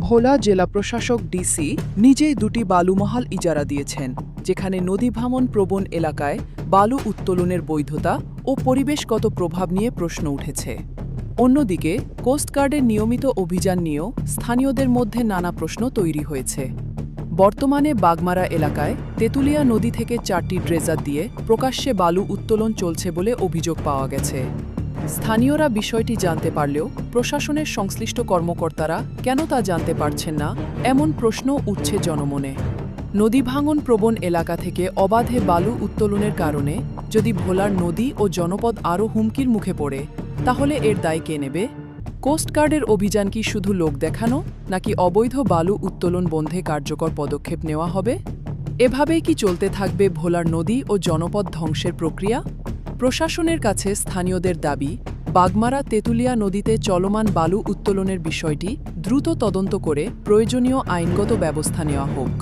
ভোলা জেলা প্রশাসক ডিসি নিজেই দুটি বালুমহাল ইজারা দিয়েছেন, যেখানে নদী ভাঙন প্রবণ এলাকায় বালু উত্তোলনের বৈধতা ও পরিবেশগত প্রভাব নিয়ে প্রশ্ন উঠেছে। অন্যদিকে কোস্টগার্ডের নিয়মিত অভিযান নিয়েও স্থানীয়দের মধ্যে নানা প্রশ্ন তৈরি হয়েছে। বর্তমানে বাগমারা এলাকায় তেঁতুলিয়া নদী থেকে 4টি ড্রেজার দিয়ে প্রকাশ্যে বালু উত্তোলন চলছে বলে অভিযোগ পাওয়া গেছে। স্থানীয়রা বিষয়টি জানতে পারলেও প্রশাসনের সংশ্লিষ্ট কর্মকর্তারা কেন তা জানতে পারছেন না, এমন প্রশ্ন উঠছে জনমনে। নদী ভাঙন প্রবণ এলাকা থেকে অবাধে বালু উত্তোলনের কারণে যদি ভোলার নদী ও জনপদ আরও হুমকির মুখে পড়ে, তাহলে এর দায় কে নেবে? কোস্টগার্ডের অভিযান কি শুধু লোক দেখানো, নাকি অবৈধ বালু উত্তোলন বন্ধে কার্যকর পদক্ষেপ নেওয়া হবে? এভাবেই কি চলতে থাকবে ভোলার নদী ও জনপদ ধ্বংসের প্রক্রিয়া? প্রশাসনের কাছে স্থানীয়দের দাবি, বাগমারা তেঁতুলিয়া নদীতে চলমান বালু উত্তোলনের বিষয়টি দ্রুত তদন্ত করে প্রয়োজনীয় আইনগত ব্যবস্থা নেওয়া হোক।